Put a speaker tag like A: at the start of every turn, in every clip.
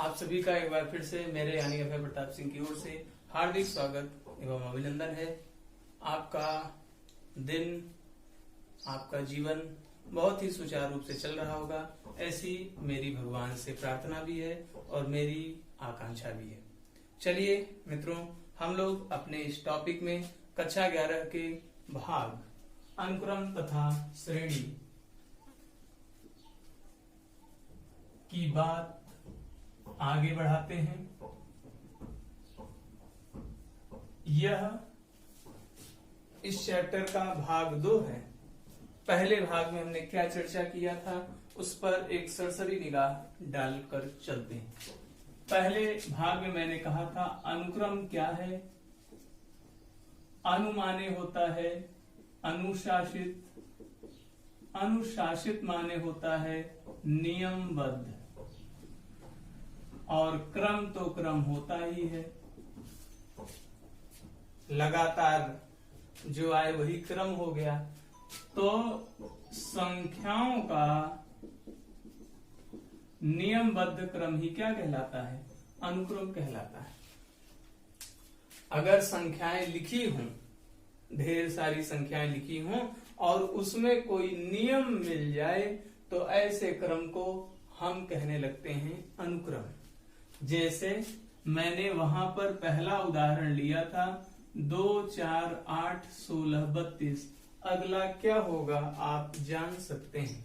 A: आप सभी का एक बार फिर से मेरे यानी अभय प्रताप सिंह की ओर से हार्दिक स्वागत एवं अभिनंदन है। आपका दिन, आपका जीवन बहुत ही सुचारू रूप से चल रहा होगा, ऐसी मेरी भगवान से प्रार्थना भी है और मेरी आकांक्षा भी है। चलिए मित्रों, हम लोग अपने इस टॉपिक में कक्षा 11 के भाग, अनुक्रम तथा श्रेणी की बात आगे बढ़ाते हैं। यह इस चैप्टर का भाग 2 है। पहले भाग में हमने क्या चर्चा किया था, उस पर एक सरसरी निगाह डालकर चलते हैं। पहले भाग में मैंने कहा था अनुक्रम क्या है। अनु माने होता है अनुशासित, अनुशासित माने होता है नियमबद्ध, और क्रम तो क्रम होता ही है, लगातार जो आए वही क्रम हो गया। तो संख्याओं का नियमबद्ध क्रम ही क्या कहलाता है, अनुक्रम कहलाता है। अगर संख्याएं लिखी हों, ढेर सारी संख्याएं लिखी हों और उसमें कोई नियम मिल जाए तो ऐसे क्रम को हम कहने लगते हैं अनुक्रम। जैसे मैंने वहां पर पहला उदाहरण लिया था 2, 4, 8, 16, 32। अगला क्या होगा आप जान सकते हैं।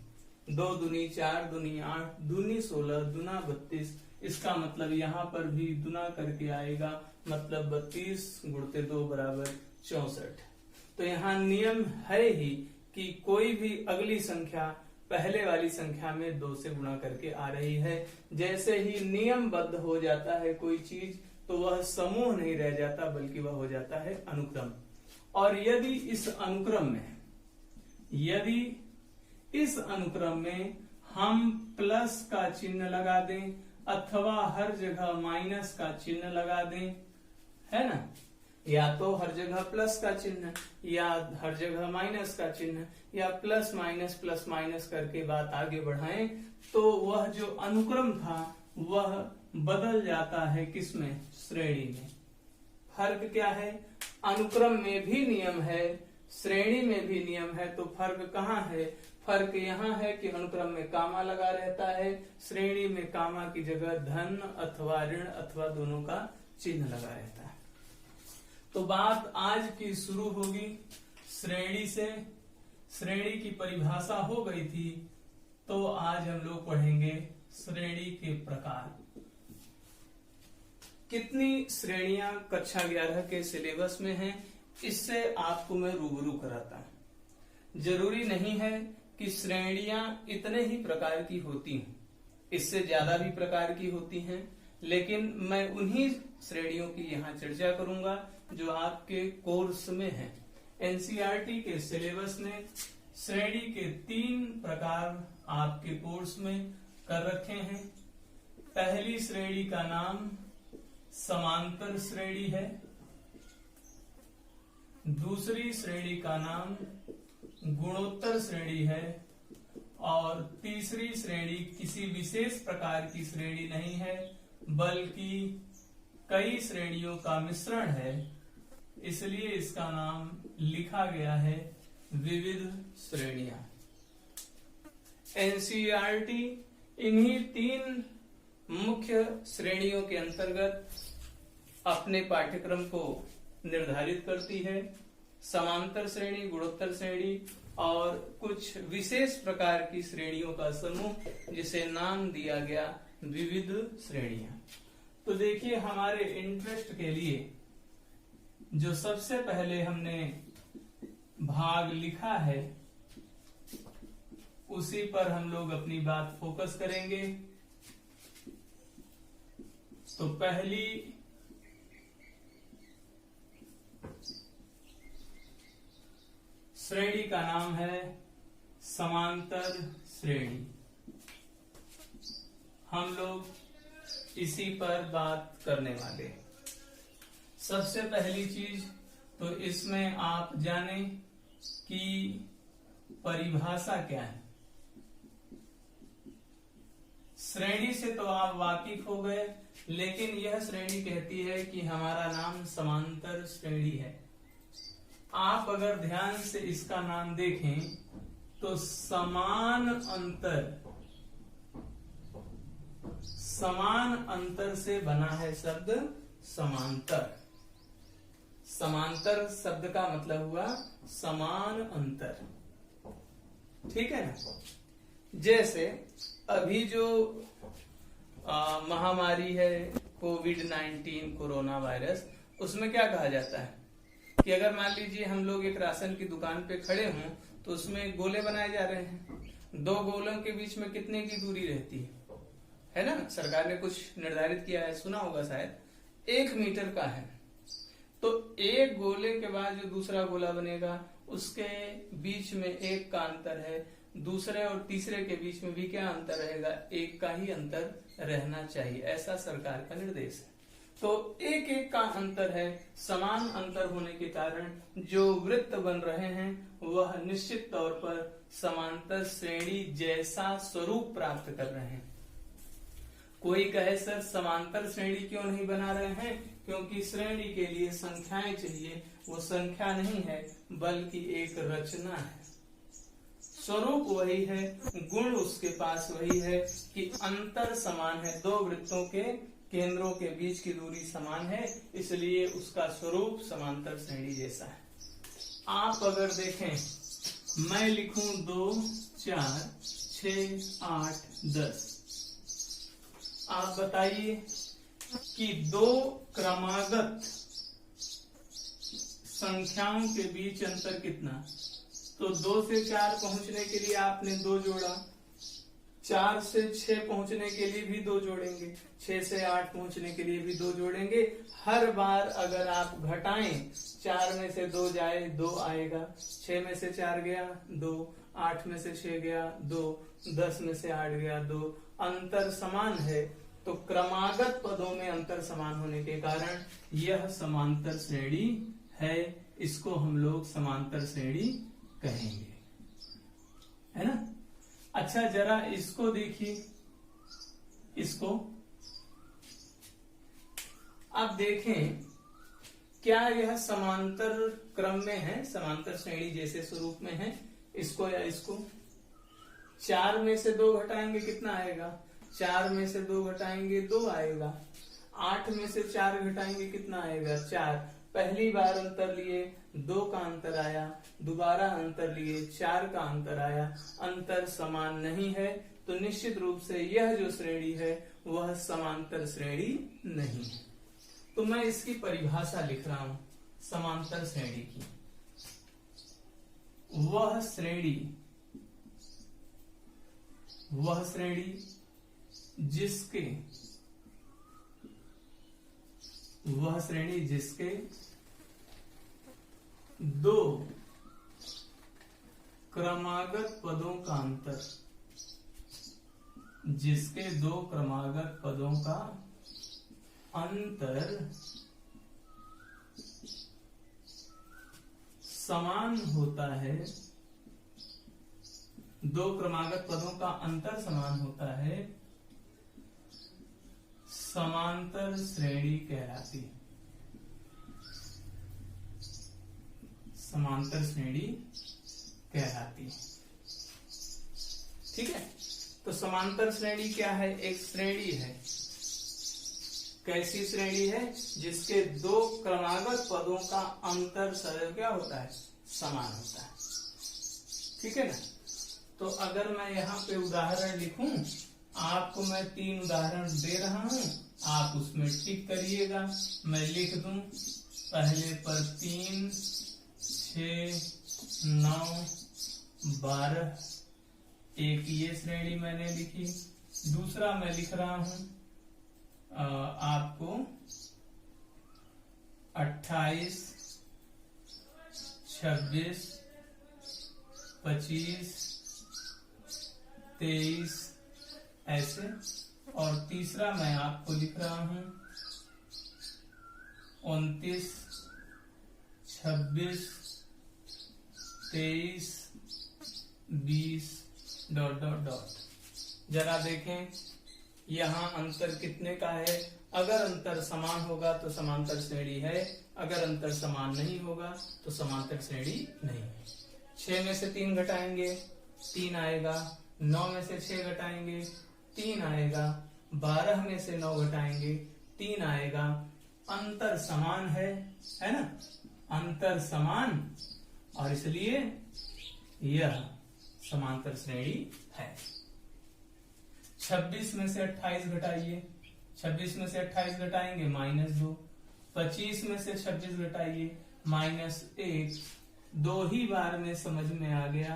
A: 2 दूनी 4, दूनी 8, दूनी 16, दूना 32। इसका मतलब यहाँ पर भी दुना करके आएगा, मतलब 32 गुणते 2 बराबर 64। तो यहाँ नियम है ही कि कोई भी अगली संख्या पहले वाली संख्या में 2 से गुणा करके आ रही है। जैसे ही नियमबद्ध हो जाता है कोई चीज तो वह समूह नहीं रह जाता, बल्कि वह हो जाता है अनुक्रम। और यदि इस अनुक्रम में हम प्लस का चिन्ह लगा दें अथवा हर जगह माइनस का चिन्ह लगा दें, है ना, या तो हर जगह प्लस का चिन्ह या हर जगह माइनस का चिन्ह या प्लस माइनस करके बात आगे बढ़ाएं, तो वह जो अनुक्रम था वह बदल जाता है किसमें, श्रेणी में। फर्क क्या है, अनुक्रम में भी नियम है, श्रेणी में भी नियम है, तो फर्क कहाँ है। फर्क यहाँ है कि अनुक्रम में कामा लगा रहता है, श्रेणी में कामा की जगह धन अथवा ऋण अथवा दोनों का चिन्ह लगा रहता है। तो बात आज की शुरू होगी श्रेणी से। श्रेणी की परिभाषा हो गई थी, तो आज हम लोग पढ़ेंगे श्रेणी के प्रकार। कितनी श्रेणियां कक्षा 11 के सिलेबस में हैं, इससे आपको मैं रूबरू कराता हूं। जरूरी नहीं है कि श्रेणियां इतने ही प्रकार की होती हैं, इससे ज्यादा भी प्रकार की होती हैं, लेकिन मैं उन्हीं श्रेणियों की यहाँ चर्चा करूंगा जो आपके कोर्स में है। एनसीईआरटी के सिलेबस ने श्रेणी के 3 प्रकार आपके कोर्स में कर रखे हैं। पहली श्रेणी का नाम समांतर श्रेणी है, दूसरी श्रेणी का नाम गुणोत्तर श्रेणी है, और तीसरी श्रेणी किसी विशेष प्रकार की श्रेणी नहीं है, बल्कि कई श्रेणियों का मिश्रण है, इसलिए इसका नाम लिखा गया है विविध श्रेणियां। एनसीईआरटी इन्हीं 3 मुख्य श्रेणियों के अंतर्गत अपने पाठ्यक्रम को निर्धारित करती है। समांतर श्रेणी, गुणोत्तर श्रेणी और कुछ विशेष प्रकार की श्रेणियों का समूह, जिसे नाम दिया गया विविध श्रेणियां। तो देखिए, हमारे इंटरेस्ट के लिए जो सबसे पहले हमने भाग लिखा है उसी पर हम लोग अपनी बात फोकस करेंगे। तो पहली श्रेणी का नाम है समांतर श्रेणी। हम लोग इसी पर बात करने वाले। सबसे पहली चीज तो इसमें आप जाने कि परिभाषा क्या है। श्रेणी से तो आप वाकिफ हो गए, लेकिन यह श्रेणी कहती है कि हमारा नाम समांतर श्रेणी है। आप अगर ध्यान से इसका नाम देखें तो समान अंतर से बना है शब्द समांतर। समांतर शब्द का मतलब हुआ समान अंतर, ठीक है ना। जैसे अभी जो महामारी है कोविड-19 कोरोना वायरस, उसमें क्या कहा जाता है कि अगर मान लीजिए हम लोग एक राशन की दुकान पे खड़े हों तो उसमें गोले बनाए जा रहे हैं, 2 गोलों के बीच में कितने की दूरी रहती है ना। सरकार ने कुछ निर्धारित किया है, सुना होगा शायद, 1 मीटर का है। तो एक गोले के बाद जो दूसरा गोला बनेगा उसके बीच में 1 का अंतर है, दूसरे और तीसरे के बीच में भी क्या अंतर रहेगा, 1 का ही अंतर रहना चाहिए, ऐसा सरकार का निर्देश है। तो 1 का अंतर है। समान अंतर होने के कारण जो वृत्त बन रहे हैं वह निश्चित तौर पर समांतर श्रेणी जैसा स्वरूप प्राप्त कर रहे हैं। कोई कहे सर समांतर श्रेणी क्यों नहीं बना रहे हैं, क्योंकि श्रेणी के लिए संख्याएं चाहिए, वो संख्या नहीं है बल्कि एक रचना है। स्वरूप वही है, गुण उसके पास वही है कि अंतर समान है, 2 वृत्तों के केंद्रों के बीच की दूरी समान है, इसलिए उसका स्वरूप समांतर श्रेणी जैसा है। आप अगर देखें, मैं लिखूं 2, 4, 6, 8, 10, आप बताइए कि 2 क्रमागत संख्याओं के बीच अंतर कितना। तो 2 से 4 पहुंचने के लिए आपने 2 जोड़ा, 4 से 6 पहुंचने के लिए भी 2 जोड़ेंगे, 6 से 8 पहुंचने के लिए भी 2 जोड़ेंगे। हर बार अगर आप घटाएं, 4 में से 2 जाए 2 आएगा, 6 में से 4 गया 2, 8 में से 6 गया 2, 10 में से 8 गया 2, अंतर समान है। तो क्रमागत पदों में अंतर समान होने के कारण यह समांतर श्रेणी है, इसको हम लोग समांतर श्रेणी कहेंगे, है ना। अच्छा, जरा इसको देखिए, इसको अब देखें, क्या यह समांतर क्रम में है, समांतर श्रेणी जैसे स्वरूप में है, इसको या इसको। 4 में से 2 घटाएंगे कितना आएगा, 4 में से 2 घटाएंगे 2 आएगा, 8 में से 4 घटाएंगे कितना आएगा 4। पहली बार अंतर लिए 2 का अंतर आया, दोबारा अंतर लिए 4 का अंतर आया, अंतर समान नहीं है, तो निश्चित रूप से यह जो श्रेणी है वह समांतर श्रेणी नहीं है। तो मैं इसकी परिभाषा लिख रहा हूं समांतर श्रेणी की। वह श्रेणी जिसके 2 क्रमागत पदों का अंतर, जिसके 2 क्रमागत पदों का अंतर समान होता है, 2 क्रमागत पदों का अंतर समान होता है, समांतर श्रेणी कहलाती है। समांतर श्रेणी कहलाती है, ठीक है। तो समांतर श्रेणी क्या है, एक श्रेणी है। कैसी श्रेणी है, जिसके 2 क्रमागत पदों का अंतर क्या होता है, समान होता है, ठीक है ना। तो अगर मैं यहाँ पे उदाहरण लिखूं, आपको मैं 3 उदाहरण दे रहा हूं, आप उसमें टिक करिएगा। मैं लिख दूं, पहले पर 3, 6, 9, 12, एक ये श्रेणी मैंने लिखी। दूसरा मैं लिख रहा हूं आपको 28, 26, 25, 23 ऐसे। और तीसरा मैं आपको लिख रहा हूं 29, 26, 23, 20 ... जरा देखें, यहाँ अंतर कितने का है? अगर अंतर समान होगा तो समांतर श्रेणी है, अगर अंतर समान नहीं होगा तो समांतर श्रेणी नहीं है। 6 में से 3 घटाएंगे 3 आएगा, 9 में से 6 घटाएंगे 3 आएगा, 12 में से 9 घटाएंगे 3 आएगा। अंतर समान है ना, अंतर समान, और इसलिए यह समांतर श्रेणी है। 26 में से 28 घटाइए, 26 में से 28 घटाएंगे -2, 25 में से 26 घटाइए -1। 2 ही बार में समझ में आ गया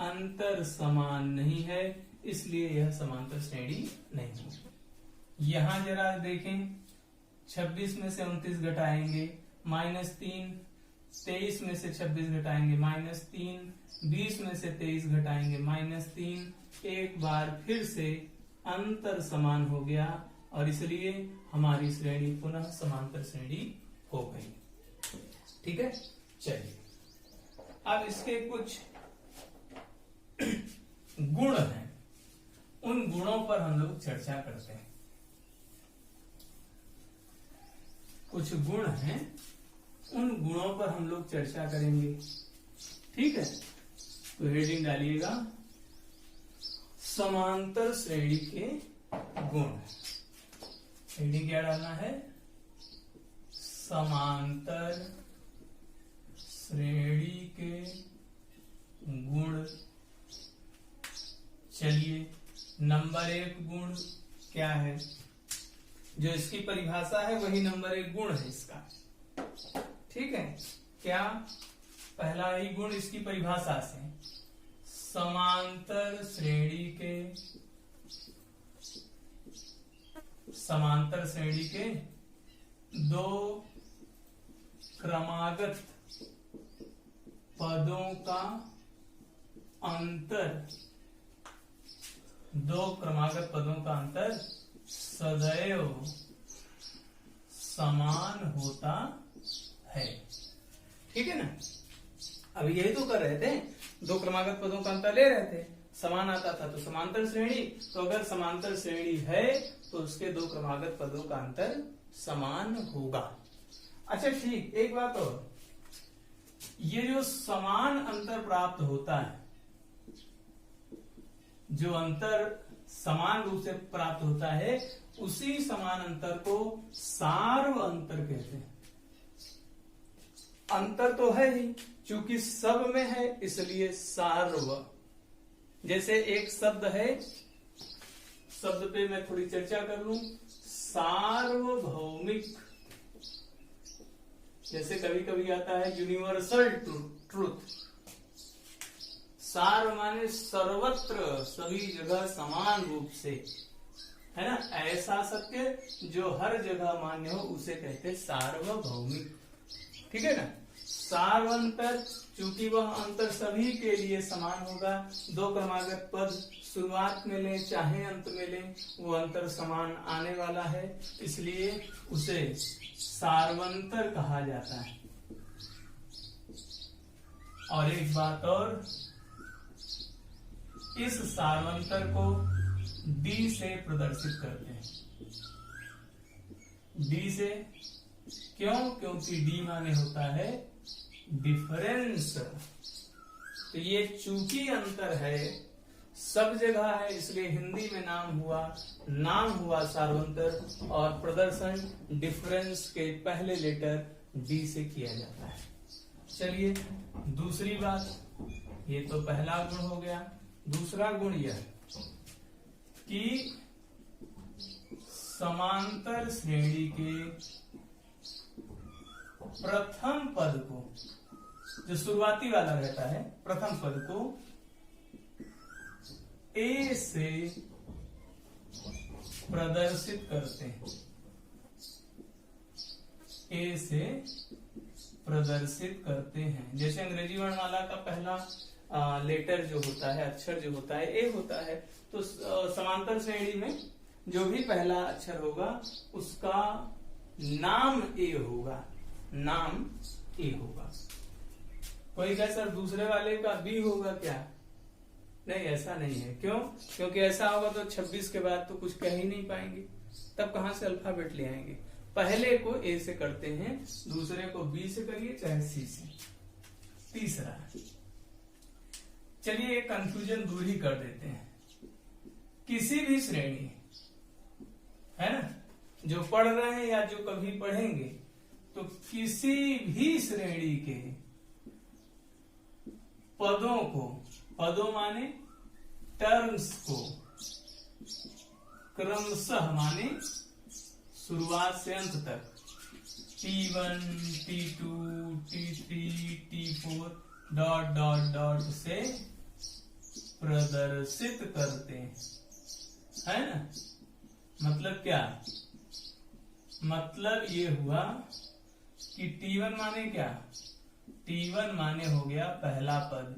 A: अंतर समान नहीं है, इसलिए यह समांतर श्रेणी नहीं है। यहां जरा देखें, 26 में से 29 घटाएंगे -3, 23 में से 26 घटाएंगे -3, 20 में से 23 घटाएंगे -3। एक बार फिर से अंतर समान हो गया और इसलिए हमारी श्रेणी पुनः समांतर श्रेणी हो गई। ठीक है, चलिए अब इसके कुछ गुण हैं, उन गुणों पर हम लोग चर्चा करते हैं। कुछ गुण हैं, उन गुणों पर हम लोग चर्चा करेंगे। ठीक है, तो हेडिंग डालिएगा समांतर श्रेणी के गुण। हेडिंग क्या डालना है? समांतर श्रेणी के गुण। चलिए, नंबर 1 गुण क्या है? जो इसकी परिभाषा है वही नंबर 1 गुण है इसका। ठीक है, क्या? पहला ही गुण इसकी परिभाषा से, समांतर श्रेणी के 2 क्रमागत पदों का अंतर, 2 क्रमागत पदों का अंतर सदैव समान होता है। ठीक है ना, अभी यही तो कर रहे थे, 2 क्रमागत पदों का अंतर ले रहे थे, समान आता था तो समांतर श्रेणी। तो अगर समांतर श्रेणी है तो उसके 2 क्रमागत पदों का अंतर समान होगा। अच्छा ठीक, एक बात और, ये जो समान अंतर प्राप्त होता है, जो अंतर समान रूप से प्राप्त होता है, उसी समान अंतर को सार्व अंतर कहते हैं। अंतर तो है ही, चूंकि सब में है इसलिए सार्व। जैसे एक शब्द है, शब्द पे मैं थोड़ी चर्चा कर लूं, सार्वभौमिक। जैसे कभी कभी आता है यूनिवर्सल ट्रूथ। सार्व माने सर्वत्र, सभी जगह समान रूप से, है ना, ऐसा सत्य जो हर जगह मान्य हो उसे कहते सार्वभौमिक। ठीक है ना, सार्वंतर, चूंकि वह अंतर सभी के लिए समान होगा, 2 क्रमागत पद शुरुआत में लें चाहे अंत में लें, वो अंतर समान आने वाला है, इसलिए उसे सार्वंतर कहा जाता है। और एक बात और, इस सार्वंतर को डी से प्रदर्शित करते हैं। डी से क्यों? क्योंकि डी माने होता है डिफरेंस। तो ये चूंकि अंतर है, सब जगह है, इसलिए हिंदी में नाम हुआ सार्वंतर, और प्रदर्शन डिफरेंस के पहले लेटर डी से किया जाता है। चलिए दूसरी बात, ये तो पहला गुण हो गया। दूसरा गुण यह कि समांतर श्रेणी के प्रथम पद को, जो शुरुआती वाला रहता है, प्रथम पद को ए से प्रदर्शित करते हैं। ए से प्रदर्शित करते हैं। जैसे अंग्रेजी वर्णमाला का पहला लेटर जो होता है, अक्षर जो होता है, ए होता है, तो समांतर श्रेणी में जो भी पहला अक्षर होगा उसका नाम ए होगा, नाम ए होगा। कोई कहे सर दूसरे वाले का बी होगा क्या? नहीं, ऐसा नहीं है। क्यों? क्योंकि ऐसा होगा तो 26 के बाद तो कुछ कह ही नहीं पाएंगे, तब कहां से अल्फाबेट ले आएंगे। पहले को ए से करते हैं, दूसरे को बी से करिए, चाहे सी से। तीसरा, चलिए एक कंफ्यूजन दूर ही कर देते हैं। किसी भी श्रेणी, है ना, जो पढ़ रहे हैं या जो कभी पढ़ेंगे, तो किसी भी श्रेणी के पदों को, पदों माने टर्म्स को, क्रमशः माने शुरुआत से अंत तक, T1, T2, T3, T4 dot dot dot से प्रदर्शित करते हैं, है ना। मतलब क्या? मतलब ये हुआ कि T1 माने क्या? T1 माने हो गया पहला पद।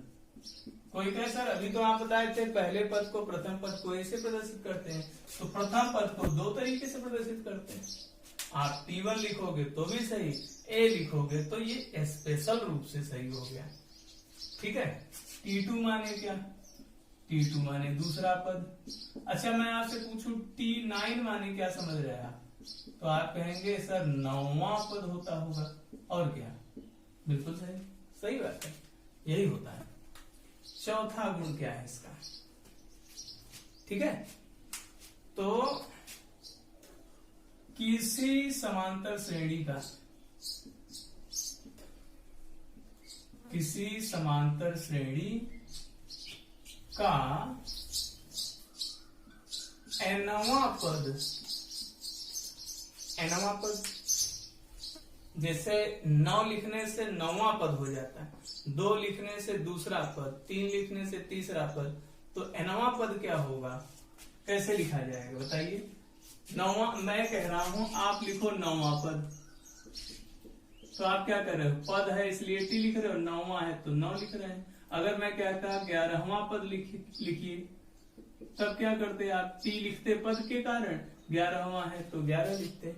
A: कोई कहे सर अभी तो आप बताए थे पहले पद को, प्रथम पद को ऐसे प्रदर्शित करते हैं, तो प्रथम पद को दो तरीके से प्रदर्शित करते हैं। आप T1 लिखोगे तो भी सही, ए लिखोगे तो ये स्पेशल रूप से सही हो गया, ठीक है। T2 माने क्या? T2 माने दूसरा पद। अच्छा मैं आपसे पूछूं T9 माने क्या, समझ रहे हैं आप? तो आप कहेंगे सर 9वां पद होता होगा, और क्या? बिल्कुल सही, सही बात है, यही होता है। चौथा गुण क्या है इसका? ठीक है, तो किसी समांतर श्रेणी का, किसी समांतर श्रेणी का nवां पद, nवां पद, जैसे 9 लिखने से 9वां पद हो जाता है, 2 लिखने से दूसरा पद, 3 लिखने से तीसरा पद, तो nवां पद क्या होगा, कैसे लिखा जाएगा बताइए। 9वां, मैं कह रहा हूं आप लिखो 9वां पद, तो आप क्या कर रहे हो, पद है इसलिए टी लिख रहे हो, 9वां है तो 9 लिख रहे हैं। अगर मैं कहता 11वां पद लिखिए, तब क्या करते आप, टी लिखते पद के कारण, 11वां है तो 11 लिखते।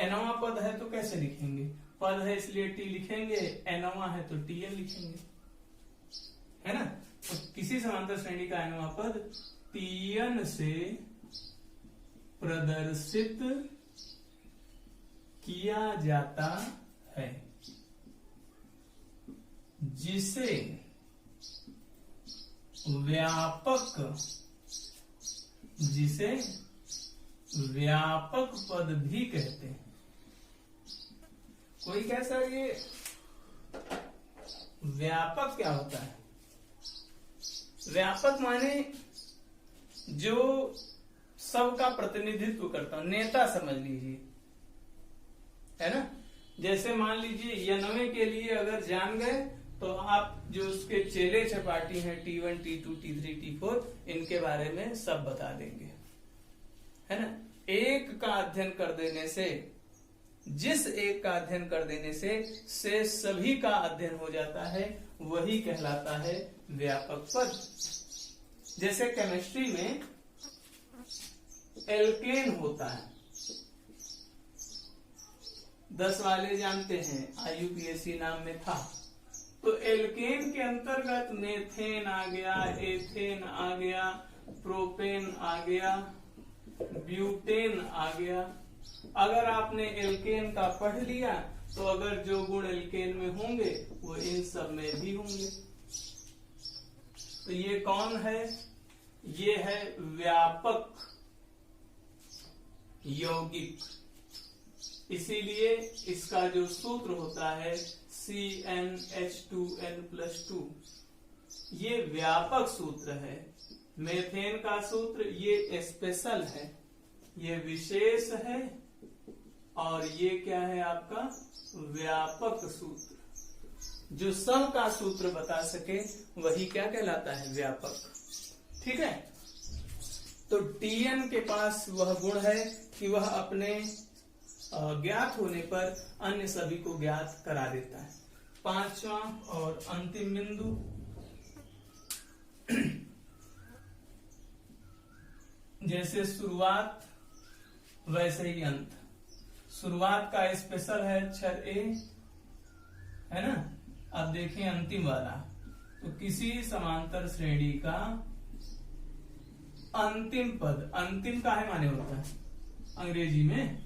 A: nवां पद है तो कैसे लिखेंगे, पद है इसलिए टी लिखेंगे, nवां है तो tn लिखेंगे, है ना। तो किसी समांतर श्रेणी का nवां पद tn से प्रदर्शित किया जाता है, जिसे व्यापक पद भी कहते हैं। कोई कैसा, ये व्यापक क्या होता है? व्यापक माने जो सबका प्रतिनिधित्व करता हूं, नेता समझ लीजिए, है ना। जैसे मान लीजिए 91 के लिए अगर जान गए तो आप जो उसके चेले चपाटी हैं T1, T2, T3, T4, इनके बारे में सब बता देंगे, है ना। एक का अध्ययन कर देने से, जिस एक का अध्ययन कर देने से सभी का अध्ययन हो जाता है, वही कहलाता है व्यापक पद। जैसे केमिस्ट्री में एल्केन होता है, 10 वाले जानते हैं, IUPAC नाम में था। तो एल्केन के अंतर्गत मेथेन आ गया, एथेन आ गया, प्रोपेन आ गया, ब्यूटेन आ गया। अगर आपने एल्केन का पढ़ लिया तो अगर जो गुण एल्केन में होंगे वो इन सब में भी होंगे। तो ये कौन है? ये है व्यापक यौगिक। इसीलिए इसका जो सूत्र होता है CnH2n+2, ये व्यापक सूत्र है। मेथेन का सूत्र ये स्पेशल है, ये विशेष है, और ये क्या है आपका व्यापक सूत्र। जो सब का सूत्र बता सके वही क्या कहलाता है, व्यापक। ठीक है, तो Tn के पास वह गुण है कि वह अपने ज्ञात होने पर अन्य सभी को ज्ञात करा देता है। 5वां और अंतिम बिंदु, जैसे शुरुआत वैसे ही अंत। शुरुआत का स्पेशल है अक्षर ए, है ना। अब देखें अंतिम वाला, तो किसी समांतर श्रेणी का अंतिम पद, अंतिम काहे माने होता है अंग्रेजी में?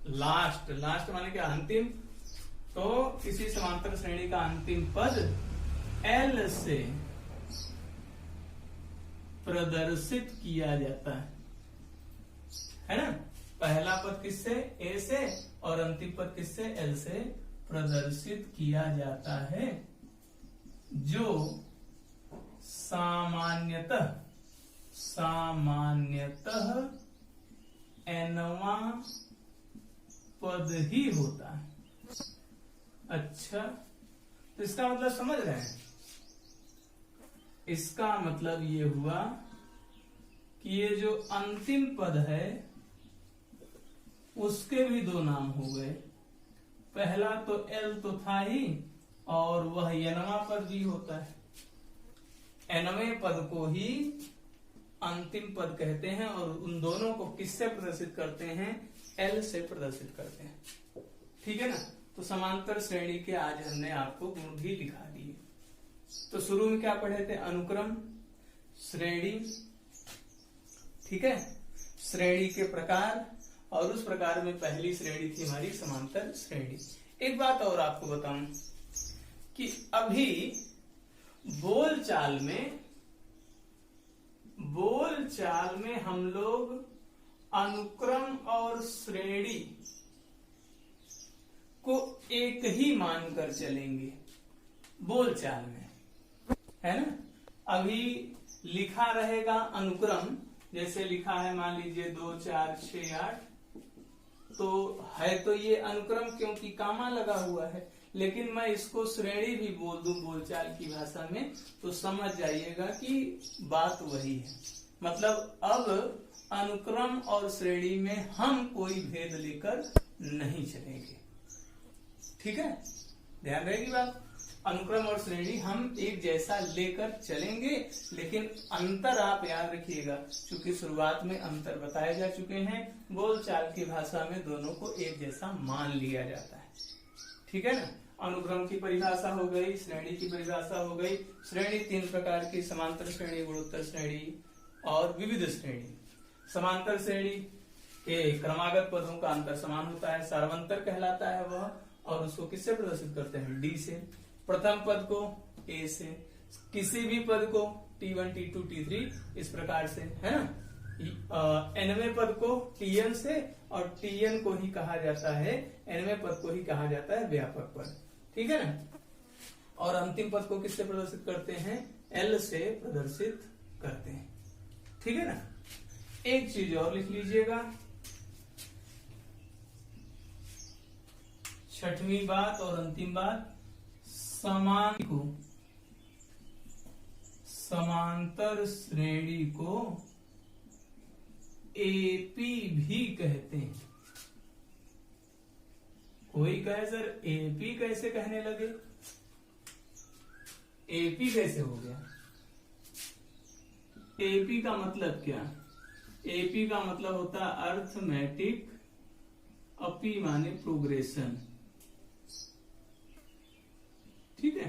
A: लास्ट, लास्ट माने क्या? अंतिम। तो किसी समांतर श्रेणी का अंतिम पद L से प्रदर्शित किया जाता है ना? पहला पद किससे? A से, और अंतिम पद किससे? L से प्रदर्शित किया जाता है, जो सामान्यतः nवां पद ही होता है। अच्छा, तो इसका मतलब समझ रहे हैं? इसका मतलब ये हुआ कि ये जो अंतिम पद है उसके भी दो नाम हो गए। पहला तो L तो था ही, और वह nवां पद भी होता है। nवें पद को ही अंतिम पद कहते हैं, और उन दोनों को किससे प्रदर्शित करते हैं? L से प्रदर्शित करते हैं। ठीक है ना? तो समांतर श्रेणी के आज हमने आपको गुण भी लिखा दिए। तो शुरू में क्या पढ़े थे? अनुक्रम, श्रेणी, ठीक है, श्रेणी के प्रकार, और उस प्रकार में पहली श्रेणी थी हमारी समांतर श्रेणी। एक बात और आपको बताऊं कि अभी बोलचाल में हम लोग अनुक्रम और श्रेणी को एक ही मानकर चलेंगे बोलचाल में, है ना? अभी लिखा रहेगा अनुक्रम, जैसे लिखा है मान लीजिए 2 4 6 8, तो है तो ये अनुक्रम क्योंकि कामा लगा हुआ है, लेकिन मैं इसको श्रेणी भी बोल दूं बोलचाल की भाषा में तो समझ जाइएगा कि बात वही है। मतलब अब अनुक्रम और श्रेणी में हम कोई भेद लेकर नहीं चलेंगे। ठीक है, ध्यान रहेगी बात। अनुक्रम और श्रेणी हम एक जैसा लेकर चलेंगे, लेकिन अंतर आप याद रखिएगा, क्योंकि शुरुआत में अंतर बताए जा चुके हैं। बोलचाल की भाषा में दोनों को एक जैसा मान लिया जाता है। ठीक है ना? अनुक्रम की परिभाषा हो गई, श्रेणी की परिभाषा हो गई। श्रेणी 3 प्रकार की, समांतर श्रेणी, गुणोत्तर श्रेणी और विविध श्रेणी। समांतर श्रेणी के क्रमागत पदों का अंतर समान होता है, सार्वंतर कहलाता है वह, और उसको किससे प्रदर्शित करते हैं? D से। प्रथम पद को A से, किसी भी पद को T1 T2 T3 इस प्रकार से, है ना? nवें पद को Tn से, और Tn को ही कहा जाता है, nवें पद को ही कहा जाता है व्यापक पद। ठीक है ना? और अंतिम पद को किससे प्रदर्शित करते हैं? L से प्रदर्शित करते हैं। ठीक है ना? एक चीज और लिख लीजिएगा, छठवीं बात और अंतिम बात, समांतर श्रेणी को एपी भी कहते हैं। कोई कहे सर एपी कैसे कहने लगे? एपी कैसे हो गया? एपी का मतलब क्या? एपी का मतलब होता है अर्थमेटिक, अपी माने प्रोग्रेशन। ठीक है,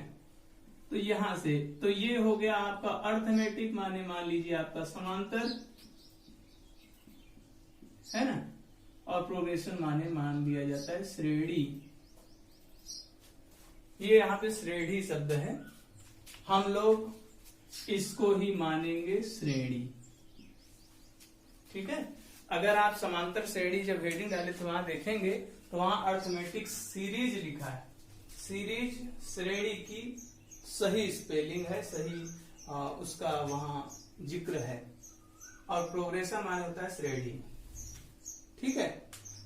A: तो यहां से तो ये हो गया आपका अर्थमेटिक माने मान लीजिए आपका समांतर, है ना? और प्रोग्रेशन माने मान लिया जाता है श्रेणी। ये यहाँ पे श्रेणी शब्द है, हम लोग इसको ही मानेंगे श्रेणी। ठीक है, अगर आप समांतर श्रेणी जब हेडिंग डाले तो वहां देखेंगे तो वहां अर्थमेटिक सीरीज लिखा है। सीरीज श्रेणी की सही स्पेलिंग है, सही उसका वहां जिक्र है, और प्रोग्रेशन माने होता है श्रेणी। ठीक है,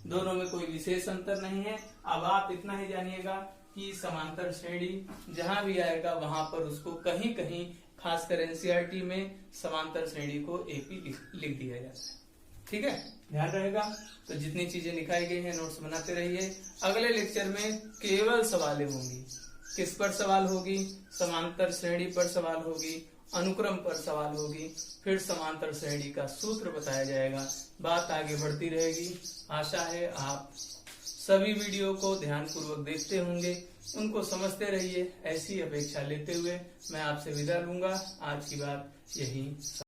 A: दोनों में कोई विशेष अंतर नहीं है। अब आप इतना ही जानिएगा कि समांतर श्रेणी जहां भी आएगा वहां पर उसको कहीं कहीं खासकर एनसीईआरटी में समांतर श्रेणी को एपी लिख दिया जाता है। ठीक है, ध्यान रहेगा। तो जितनी चीजें लिखाई गई हैं नोट्स बनाते रहिए। अगले लेक्चर में केवल सवालें होंगी। किस पर सवाल होगी? समांतर श्रेणी पर सवाल होगी, अनुक्रम पर सवाल होगी, फिर समांतर श्रेणी का सूत्र बताया जाएगा। बात आगे बढ़ती रहेगी। आशा है आप सभी वीडियो को ध्यान पूर्वक देखते होंगे, उनको समझते रहिए। ऐसी अपेक्षा लेते हुए मैं आपसे विदा लूंगा। आज की बात यही।